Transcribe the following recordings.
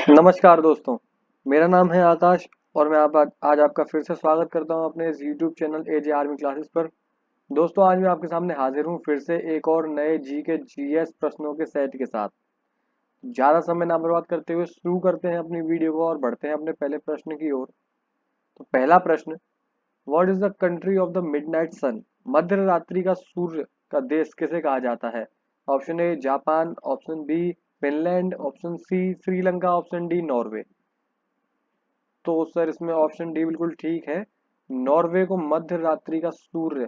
नमस्कार दोस्तों, मेरा नाम है आकाश और मैं आज आपका फिर से स्वागत करता हूं अपने इस YouTube चैनल एजे आर्मी क्लासेस पर। दोस्तों, आज मैं आपके सामने हाजिर हूं फिर से एक और नए जी के जीएस प्रश्नों के सेट के साथ। ज़्यादा समय ना बर्बाद करते हुए शुरू करते हैं अपनी वीडियो को और बढ़ते हैं अपने पहले प्रश्न की ओर। तो पहला प्रश्न, what is the country of the midnight sun? मध्य रात्रि का सूर्य का देश किसे कहा जाता है? Option A Japan, option B Finland, option C Sri Lanka, option D Norway. तो सर इसमें ऑप्शन डी बिल्कुल ठीक है। नॉर्वे को मध्य रात्रि का सूर्य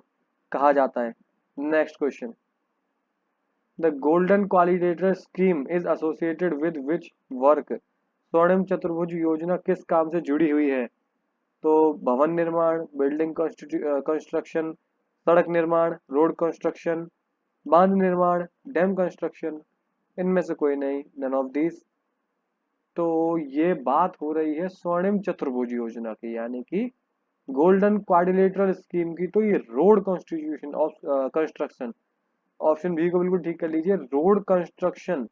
कहा जाता है। Next question, the golden quadrilateral scheme is associated with which work? स्वर्णिम चतुर्भुज योजना किस काम से जुड़ी हुई है? तो भवन निर्माण, बिल्डिंग कंस्ट्रक्शन, सड़क निर्माण, रोड कंस्ट्रक्शन, बांध निर्माण, डैम कंस्ट्रक्शन। इनमें से कोई नहीं, नन ऑफ दीज। तो ये बात हो रही है स्वर्णिम चतुर्भुज योजना की, यानी कि गोल्डन क्वाड्रिलेटरल स्कीम की। तो ये road constitution of construction, option B को बिल्कुल ठीक कर लीजिए। रोड कंस्ट्रक्शन,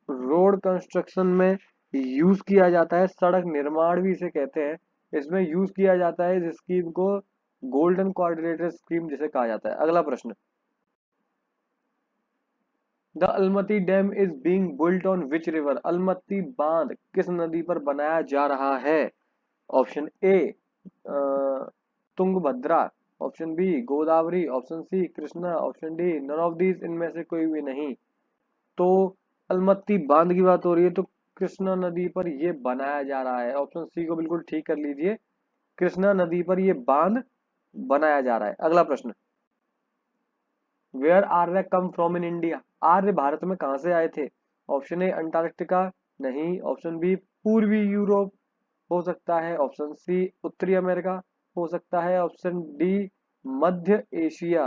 रोड कंस्ट्रक्शन में यूज किया जाता है, सड़क निर्माण भी इसे कहते हैं। इसमें यूज किया जाता है इस स्कीम को, गोल्डन क्वाड्रिलेटरल स्कीम जिसे कहा जाता है। अगला प्रश्न, the Almatti dam is being built on which river? Almatti बांध किस नदी पर बनाया जा रहा है? Option A Tungabhadra, option B Godavari, option C Krishna, option D none of these इनमें से कोई भी नहीं। तो अलमत्ती बांध की बात हो रही है, तो कृष्णा नदी पर ये बनाया जा रहा है। ऑप्शन सी को बिल्कुल ठीक कर लीजिए, कृष्णा नदी पर ये बांध बनाया जा रहा है। अगला प्रश्न, where Arya come from in India? Arya Bharat में कहां से आए थे? ऑप्शन ए अंटार्कटिका, नहीं। ऑप्शन बी पूर्वी यूरोप हो सकता है, ऑप्शन सी उत्तरी अमेरिका हो सकता है, ऑप्शन डी मध्य एशिया।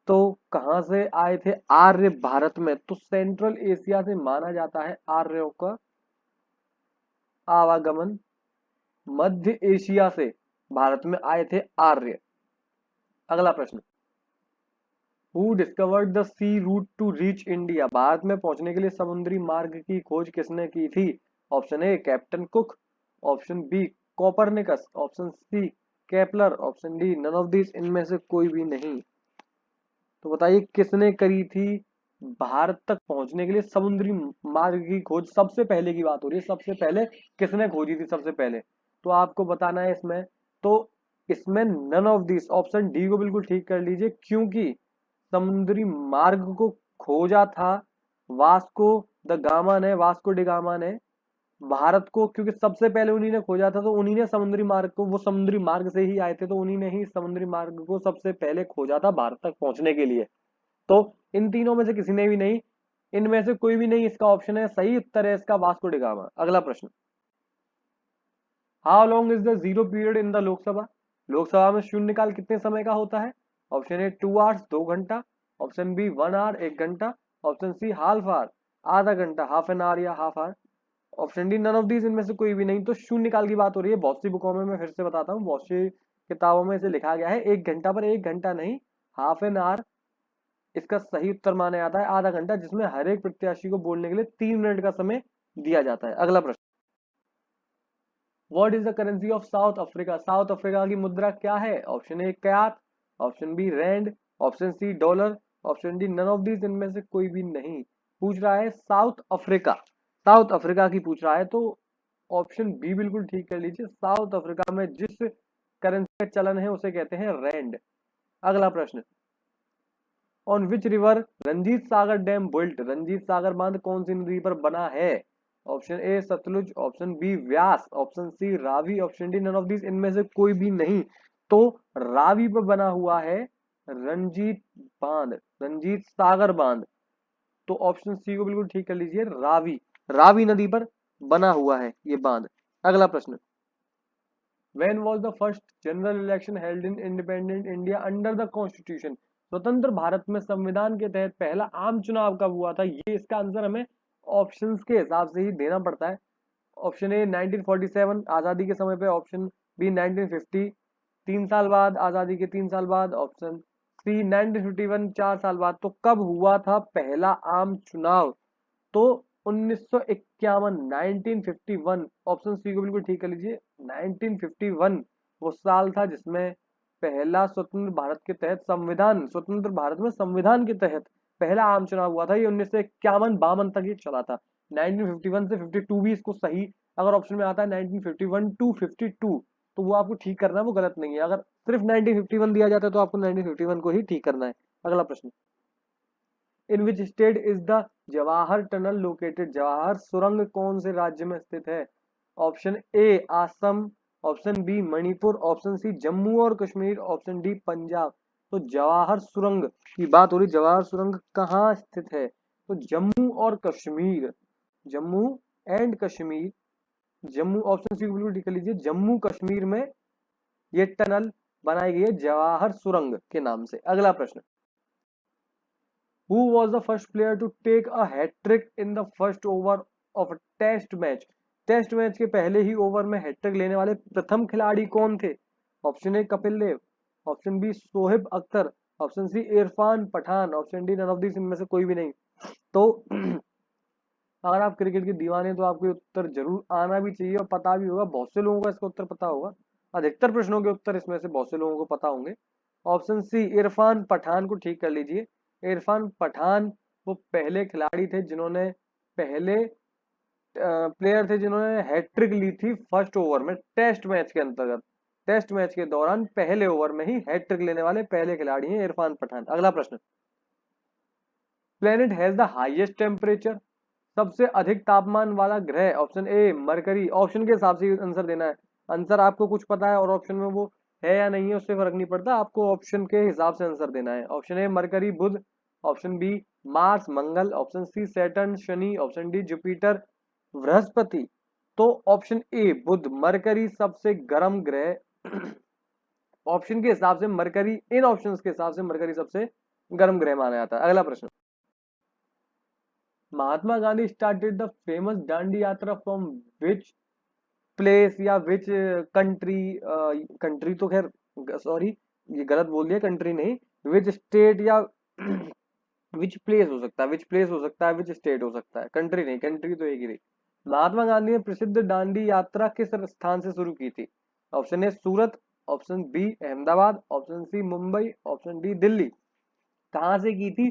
तो कहां से आए थे आर्य भारत में? तो सेंट्रल एशिया से माना जाता है आर्यों का आवागमन। मध्य एशिया से भारत में आए थे आर्य। अगला प्रश्न, who discovered the sea route to reach India? Bharat में पहुंचने के लिए समुद्री मार्ग की खोज किसने की थी? Option A captain Cook, option B Copernicus, option C Kepler, option D none of this इनमें से कोई भी नहीं। तो बताइए किसने करी थी भारत तक पहुंचने के लिए समुद्री मार्ग की खोज? सबसे पहले की बात हो रही है, सबसे पहले किसने खोजी थी सबसे पहले? तो आपको बताना है इसमें। तो इसमें none of this, option D को बिल्कुल ठीक कर लीजिए, क्योंकि समुद्री मार्ग को खोजा था वास्को द गामा ने, वास्को डी गामा ने भारत को, क्योंकि सबसे पहले उन्हीं ने खोजा था। तो उन्हीं ने समुद्री मार्ग को, वो समुद्री मार्ग से ही आए थे, तो उन्हीं ने ही समुद्री मार्ग को सबसे पहले खोजा था भारत तक पहुंचने के लिए। तो इन तीनों में से किसी ने भी नहीं, इनमें से कोई भी नहीं इसका ऑप्शन है। सही उत्तर है इसका वास्को डी गामा। अगला प्रश्न, how long is the zero period in the Lok Sabha? Lok Sabha में शून्यकाल कितने समय का होता है? ऑप्शन ए 2 आवर्स 2 घंटा, ऑप्शन बी 1 आवर 1 घंटा, ऑप्शन सी हाफ आवर आधा घंटा, हाफ एन आवर या half hour, option D none of these इनमें से कोई भी नहीं। तो शून्यकाल की बात हो रही है। बहुत सी बुकों में, मैं फिर से बताता हूँ, बहुत सी किताबों में इसे लिखा गया है 1 घंटा, पर 1 घंटा नहीं, हाफ एन आवर इसका सही उत्तर माना जाता है, आधा घंटा, जिसमें हर एक प्रत्याशी को बोलने के लिए 3 मिनट का समय दिया जाता है। अगला प्रश्न, what is the currency of South Africa? South Africa की मुद्रा क्या है? Option A kyat, option B rand, option C dollar, option D none of these इनमें से कोई भी नहीं। पूछ रहा है साउथ अफ्रीका, साउथ अफ्रीका की पूछ रहा है, तो ऑप्शन बी बिल्कुल ठीक कर लीजिए। साउथ अफ्रीका में जिस करेंसी का चलन है उसे कहते हैं रैंड। अगला प्रश्न, on which river Ranjit Sagar dam built? Ranjit Sagar बांध कौन सी नदी पर बना है? Option A Sutlej, option B Beas, option C Ravi, option D none of this इनमें से कोई भी नहीं। तो रावी पर बना हुआ है रंजीत बांध, रंजीत सागर बांध। तो ऑप्शन सी को बिल्कुल ठीक कर लीजिए, रावी, रावी नदी पर बना हुआ है ये बांध। अगला प्रश्न, When was the first general election held in independent India under the Constitution? स्वतंत्र भारत में संविधान के तहत पहला आम चुनाव कब हुआ था? ये इसका आंसर हमें ऑप्शंस के हिसाब से ही देना पड़ता है। ऑप्शन ए 1947 आजादी के समय पे, ऑप्शन बी 1950 3 साल बाद, आजादी के 3 साल बाद, ऑप्शन सी 1951 4 साल बाद। तो कब हुआ था पहला आम चुनाव? तो 1951, 1951, ऑप्शन सी को बिल्कुल ठीक कर लीजिए। 1951 वो साल था जिसमें पहला स्वतंत्र भारत के तहत संविधान, स्वतंत्र भारत में संविधान के तहत पहला आम चुनाव हुआ था। ये 1951 52 तक ये चला था। 1951 से 52 भी इसको सही अगर ऑप्शन में आता है 1951 टू 52 तो वो आपको ठीक करना है, वो गलत नहीं है। अगर सिर्फ 1951 दिया जाता है तो आपको 1951 को ही ठीक करना है। अगला प्रश्न, in which state is the Jawahar tunnel located, Jawahar सुरंग कौन से राज्य में स्थित है? Option A Assam, option B Manipur, option C Jammu और कश्मीर, ऑप्शन डी पंजाब। तो जवाहर सुरंग की बात हो रही, जवाहर सुरंग कहाँ स्थित है? तो जम्मू और Kashmir, Jammu and Kashmir, Jammu, option C बिल्कुल टिक कर लीजिए, जम्मू कश्मीर में ये टनल बनाई गई है जवाहर सुरंग के नाम से। अगला प्रश्न, Who was the first player to take a hat trick in the first over of a test match? Test match के पहले ही ओवर में हैट्रिक लेने वाले प्रथम खिलाड़ी कौन थे? Option A Kapil Dev, option B Shoaib Akhtar, option C Irfan Pathan, option D none of this, इनमें से कोई भी नहीं। तो अगर आप क्रिकेट के दीवाने तो आपको उत्तर जरूर आना भी चाहिए और पता भी होगा। बहुत से लोगों को इसका उत्तर पता होगा, अधिकतर प्रश्नों के उत्तर इसमें से बहुत से लोगों को पता होंगे। ऑप्शन सी इरफान पठान को ठीक कर लीजिए। इरफान पठान वो पहले खिलाड़ी थे जिन्होंने, पहले प्लेयर थे जिन्होंने हैट्रिक ली थी फर्स्ट ओवर में टेस्ट मैच के अंतर्गत। टेस्ट मैच के दौरान पहले ओवर में ही हैट्रिक लेने वाले पहले खिलाड़ी हैं इरफान पठान। अगला प्रश्न, planet has the highest temperature, सबसे अधिक तापमान वाला ग्रह? ऑप्शन ए मरकरी, ऑप्शन के हिसाब से आंसर देना है। आंसर आपको कुछ पता है और ऑप्शन में वो है या नहीं है उससे फर्क नहीं पड़ता, आपको ऑप्शन के हिसाब से आंसर देना है। ऑप्शन ए मरकरी बुध, ऑप्शन बी मार्स मंगल, ऑप्शन सी सैटर्न शनि, ऑप्शन डी जुपिटर बृहस्पति। तो ऑप्शन ए बुध, मरकरी सबसे गर्म ग्रह ऑप्शन के हिसाब से मरकरी, इन ऑप्शंस के हिसाब से मरकरी सबसे गर्म ग्रह माना जाता है। अगला प्रश्न, Mahatma Gandhi started the famous Dandi Yatra from which place या विच कंट्री, कंट्री तो खैर सॉरी ये गलत बोल दिया, कंट्री नहीं, विच स्टेट या विच प्लेस हो सकता है, विच प्लेस हो सकता है, विच स्टेट हो सकता है, कंट्री नहीं, कंट्री तो एक ही रही। महात्मा गांधी ने प्रसिद्ध दांडी यात्रा किस स्थान से शुरू की थी? Option A Surat, option B Ahmedabad, option C Mumbai, option D Delhi. कहाँ से की थी?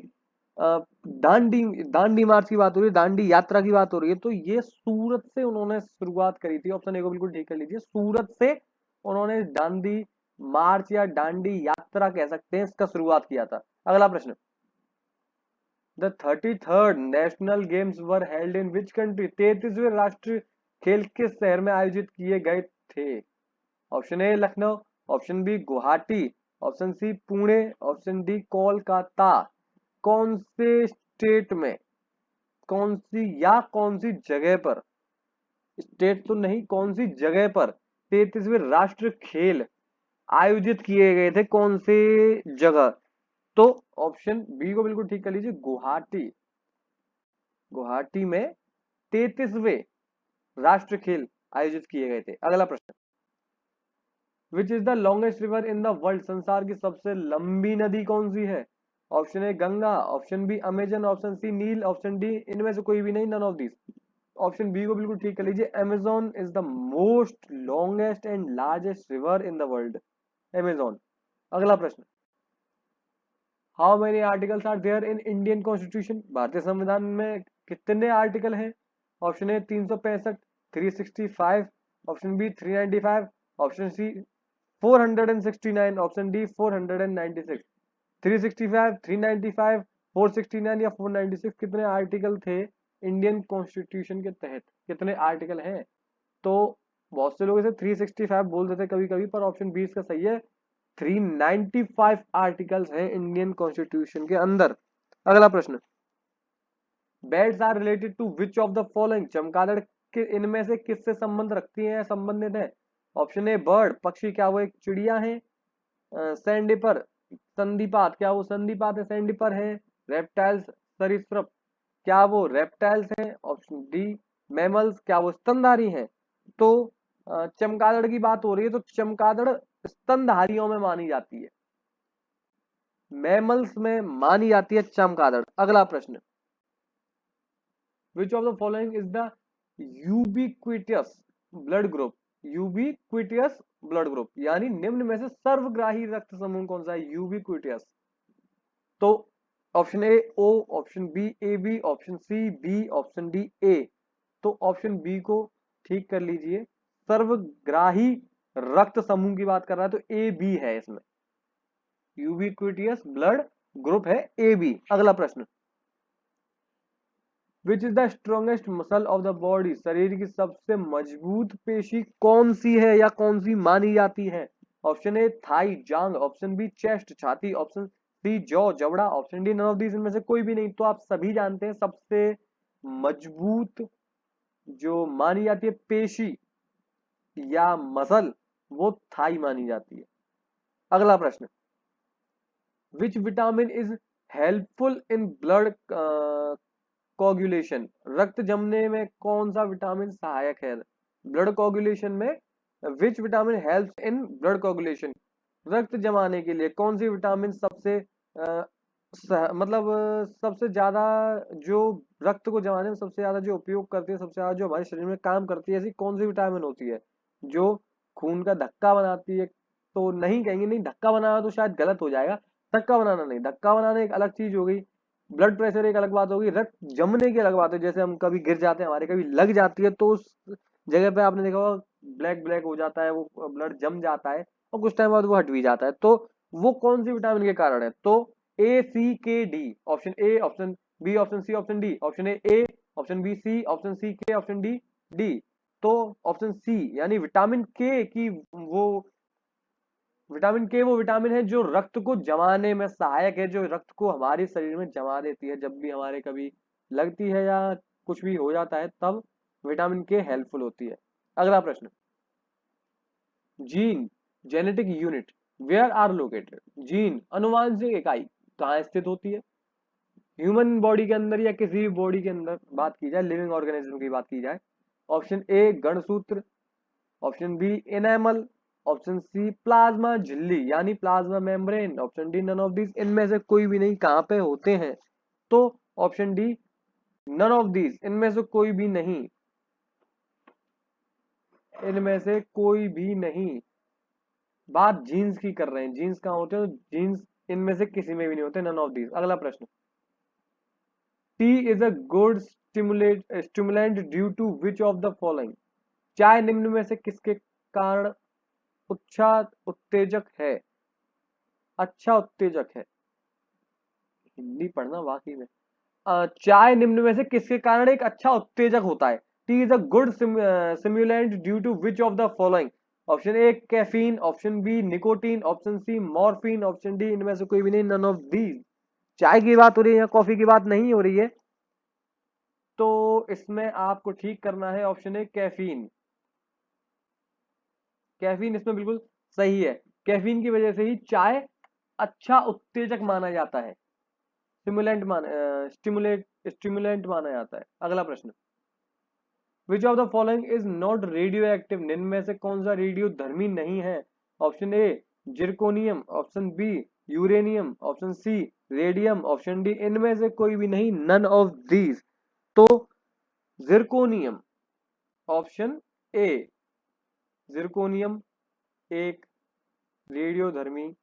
दांडी, दांडी मार्च की बात हो रही है, दांडी यात्रा की बात हो रही है, तो ये सूरत से उन्होंने शुरुआत करी थी। ऑप्शन ए को बिल्कुल ठीक कर लीजिए, सूरत से उन्होंने दांडी मार्च या दांडी यात्रा कह सकते हैं इसका शुरुआत किया था। अगला प्रश्न, the 33rd national games were held in which country, 33वें राष्ट्रीय खेल किस शहर में आयोजित किए गए थे? Option A Lucknow, option B Guwahati, option C Pune, option D Kolkata. कौन से स्टेट में, कौन सी या कौन सी जगह पर, स्टेट तो नहीं, कौन सी जगह पर 33वें राष्ट्रीय खेल आयोजित किए गए थे, कौन से जगह? तो ऑप्शन बी को बिल्कुल ठीक कर लीजिए, गुवाहाटी, गुवाहाटी में 33वें राष्ट्रीय खेल आयोजित किए गए थे। अगला प्रश्न, which is the longest river in the world, संसार की सबसे लंबी नदी कौन सी है? Option A Ganga, option B Amazon, option C Nile, option D इनमें से कोई भी नहीं, none of this. Option B को बिल्कुल ठीक कर लीजिए, Amazon is the most longest and largest river in the world, Amazon. अगला प्रश्न, how many articles are there in Indian constitution, भारतीय संविधान में कितने आर्टिकल हैं? Option A 365, 365, option B 395, option C 469, option D 496। 365, 395, 469 या 496, कितने आर्टिकल थे इंडियन कॉन्स्टिट्यूशन के तहत, कितने आर्टिकल हैं? तो बहुत से लोग इसे 365 बोल देते कभी कभी, पर ऑप्शन बी इसका सही है, 395 आर्टिकल्स हैं इंडियन कॉन्स्टिट्यूशन के अंदर। अगला प्रश्न, bats are related to which of the following, चमगादड़ के इनमें से किससे संबंध रखती हैं, संबंधित है? ऑप्शन ए बर्ड, पक्षी, क्या वो एक चिड़िया है? सैंडिपर, संधिपात, क्या वो संधिपात है, सैंडिपर है? रेप्टाइल्स, सरीसृप, क्या वो रेप्टाइल्स हैं? ऑप्शन डी मैमल्स, क्या वो स्तनधारी हैं? तो चमगादड़ की बात हो रही है तो चमगादड़ स्तनधारियों में मानी जाती है, मैमल्स में मानी जाती है चमगादड़। अगला प्रश्न, which of the following is the ubiquitous blood group, ubiquitous blood group, यानी निम्न में से सर्वग्राही रक्त समूह कौन सा है, यूबिक्विटियस। तो option A O, option B A B, option C B, option D A. तो ऑप्शन बी को ठीक कर लीजिए, सर्वग्राही रक्त समूह की बात कर रहा है तो ए बी है इसमें, यूबिक्विटियस ब्लड ग्रुप है ए बी। अगला प्रश्न, which is the strongest muscle of the body, शरीर की सबसे मजबूत पेशी कौन सी है या कौन सी मानी जाती है। ऑप्शन ए थाई जांग, ऑप्शन बी चेस्ट छाती, ऑप्शन सी जॉ जबड़ा, option D none of these, इनमें से कोई भी नहीं। तो आप सभी जानते हैं सबसे मजबूत जो मानी जाती है पेशी या मसल, वो थाई मानी जाती है। अगला प्रश्न, which vitamin is helpful in blood coagulation, रक्त जमने में कौन सा विटामिन सहायक है ब्लड कोगुलेशन में। Which vitamin helps in blood coagulation, रक्त जमाने के लिए कौन सी विटामिन सबसे सबसे ज्यादा जो रक्त को जमाने में सबसे ज्यादा जो उपयोग करती है, सबसे ज्यादा जो हमारे शरीर में काम करती है, ऐसी कौन सी विटामिन होती है जो खून का धक्का बनाती है। तो नहीं कहेंगे, नहीं धक्का बनाना तो शायद गलत हो जाएगा, धक्का बनाना नहीं, धक्का बनाना एक अलग चीज हो गई, ब्लड प्रेशर एक अलग बात होगी, रक्त जमने की अलग बात है। जैसे हम कभी गिर जाते हैं, हमारे कभी लग जाती है, तो उस जगह पे आपने देखा होगा ब्लैक ब्लैक हो जाता है, वो ब्लड जम जाता है और कुछ टाइम बाद वो हट भी जाता है। तो वो कौन सी विटामिन के कारण है, तो A C K D, option A, option B, option C, option D. Option A, option B C, option C K, option D D. तो ऑप्शन सी यानी विटामिन के की वो विटामिन के वो विटामिन है जो रक्त को जमाने में सहायक है, जो रक्त को हमारे शरीर में जमा देती है। जब भी हमारे कभी लगती है या कुछ भी हो जाता है तब विटामिन के हेल्पफुल होती है। अगला प्रश्न, gene genetic unit where are located, gene अनुवांशिक इकाई कहाँ स्थित होती है, ह्यूमन बॉडी के अंदर या किसी भी बॉडी के अंदर बात की जाए, लिविंग ऑर्गेनिज्म की बात की जाए। ऑप्शन ए गणसूत्र, option B enamel, option C plasma झिल्ली यानी plasma membrane, option D none of these, इनमें से कोई भी नहीं। कहां पे होते हैं, तो option D none of these, इनमें से कोई भी नहीं, इनमें से कोई भी नहीं। बात जीन्स की कर रहे हैं, जीन्स कहां होते हैं, तो जीन्स इनमें से किसी में भी नहीं होते, नन ऑफ दीज। अगला प्रश्न, tea is a good stimulant due to which of the following, चाय निम्न में से किसके कारण अच्छा उत्तेजक है, अच्छा उत्तेजक है। हिंदी पढ़ना वाकई में, चाय निम्न में से किसके कारण एक अच्छा उत्तेजक होता है। Tea is a good stimulant due to which of the following, option A caffeine, option B nicotine, option C morphine, option D इनमें से कोई भी नहीं, नन ऑफ दीज। चाय की बात हो रही है या कॉफी की बात नहीं हो रही है, तो इसमें आपको ठीक करना है ऑप्शन ए कैफीन। कैफीन इसमें बिल्कुल सही है, कैफीन की वजह से ही चाय अच्छा उत्तेजक माना जाता है, स्टिमुलेंट माना जाता है। अगला प्रश्न, which of the following is not radioactive, निम्न में से कौन सा रेडियो धर्मी नहीं है। Option A zirconium, option B uranium, option C radium, option D इनमें से कोई भी नहीं, नन ऑफ दीज। तो जिरकोनियम, ऑप्शन ए जिरकोनियम एक रेडियो धर्मी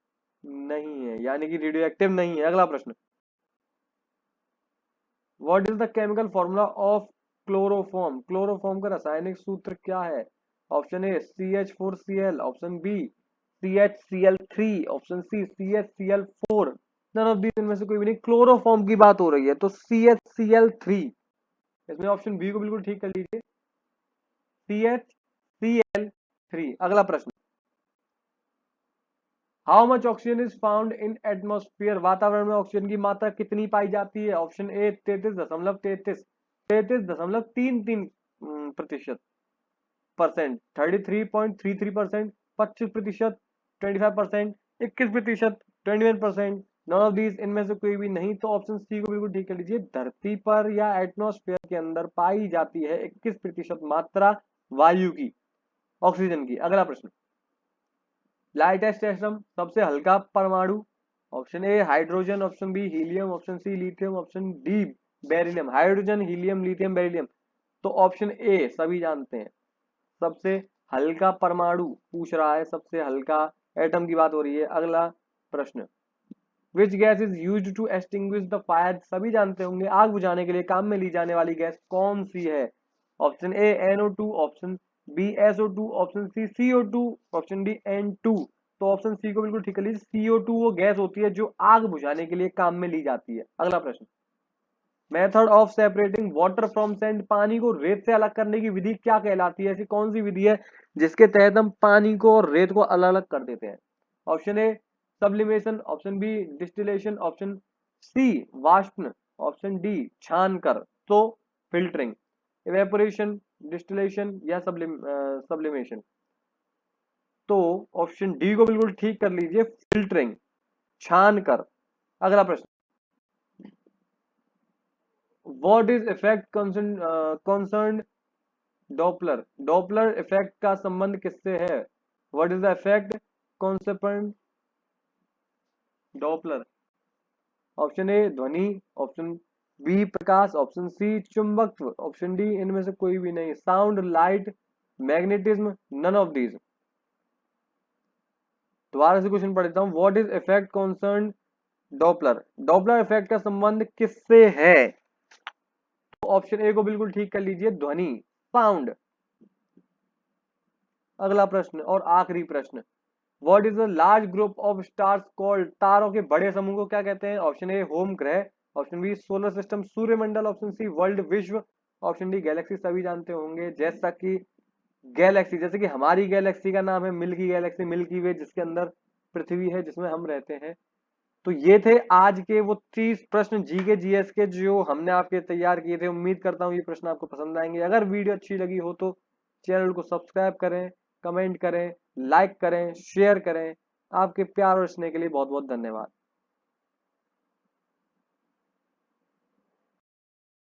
नहीं है, यानी कि रेडियो एक्टिव नहीं है। अगला प्रश्न, what is the chemical formula of chloroform, chloroform का रासायनिक सूत्र क्या है। Option A CH4Cl, option B CHCl3, option C CHCl4, none of these, इनमें से कोई भी नहीं। क्लोरोफॉर्म की बात हो रही है तो CHCl3, इसमें ऑप्शन बी को बिल्कुल ठीक कर लीजिए, CHCl3। अगला प्रश्न, how much oxygen is found in atmosphere, वातावरण में ऑक्सीजन की मात्रा कितनी पाई जाती है। ऑप्शन ए 33.33 प्रतिशत, 33.33%, 25%, 25%, 21%, 21%, नॉन ऑफ दीज, इनमें से कोई भी नहीं। तो ऑप्शन सी को बिल्कुल ठीक कर लीजिए, धरती पर या एटमॉस्फेयर के अंदर पाई जाती है 21% मात्रा वायु की, ऑक्सीजन की। अगला प्रश्न, लाइटेस्ट एटम सबसे हल्का परमाणु। Option A hydrogen, option B helium, option C lithium, option D beryllium, hydrogen, helium, lithium, beryllium. तो ऑप्शन ए सभी जानते हैं, सबसे हल्का परमाणु पूछ रहा है, सबसे हल्का एटम की बात हो रही है। अगला प्रश्न, which gas is used to extinguish the fire, सभी जानते होंगे आग बुझाने के लिए काम में ली जाने वाली गैस कौन सी है? Option A NO2, option B SO2, option C CO2, option D N2। तो ऑप्शन सी को बिल्कुल ठीक कर लीजिए, CO2 वो गैस होती है जो आग बुझाने के लिए काम में ली जाती है। अगला प्रश्न, method of separating water from sand, पानी को रेत से अलग करने की विधि क्या कहलाती है? ऐसी कौन सी विधि है जिसके तहत हम पानी को और रेत को अलग अलग कर देते हैं? Option A sublimation, option B distillation, option C वाष्पन, ऑप्शन डी छान कर। तो फिल्टरिंग, इवेपोरेशन, डिस्टिलेशन या सब्लिमेशन। तो ऑप्शन डी को बिल्कुल ठीक कर लीजिए, फिल्टरिंग, छान कर। अगला प्रश्न, what is effect concern Doppler, Doppler effect का संबंध किससे है? What is the effect concept Doppler? Option A ध्वनि, ऑप्शन बी प्रकाश, ऑप्शन सी चुंबकत्व, ऑप्शन डी इनमें से कोई भी नहीं, sound, light, magnetism, none of these. दोबारा से क्वेश्चन पढ़ देता हूं, what is effect concern Doppler, Doppler effect का संबंध किससे है? तो ऑप्शन ए को बिल्कुल ठीक कर लीजिए, ध्वनि, साउंड। अगला प्रश्न और आखिरी प्रश्न, what is a large group of stars called, तारों के बड़े समूह को क्या कहते हैं? ऑप्शन ए होम ग्रह, ऑप्शन बी सोलर सिस्टम सूर्यमंडल, ऑप्शन सी वर्ल्ड विश्व, ऑप्शन डी गैलेक्सी। सभी जानते होंगे जैसा कि गैलेक्सी, जैसे कि हमारी गैलेक्सी का नाम है मिल्की गैलेक्सी, मिल्की वे, जिसके अंदर पृथ्वी है जिसमें हम रहते हैं। तो ये थे आज के वो 30 प्रश्न जी के जीएस के जो हमने आपके तैयार किए थे। उम्मीद करता हूँ ये प्रश्न आपको पसंद आएंगे। अगर वीडियो अच्छी लगी हो तो चैनल को सब्सक्राइब करें, कमेंट करें, लाइक करें, शेयर करें। आपके प्यार और स्नेह के लिए बहुत बहुत धन्यवाद।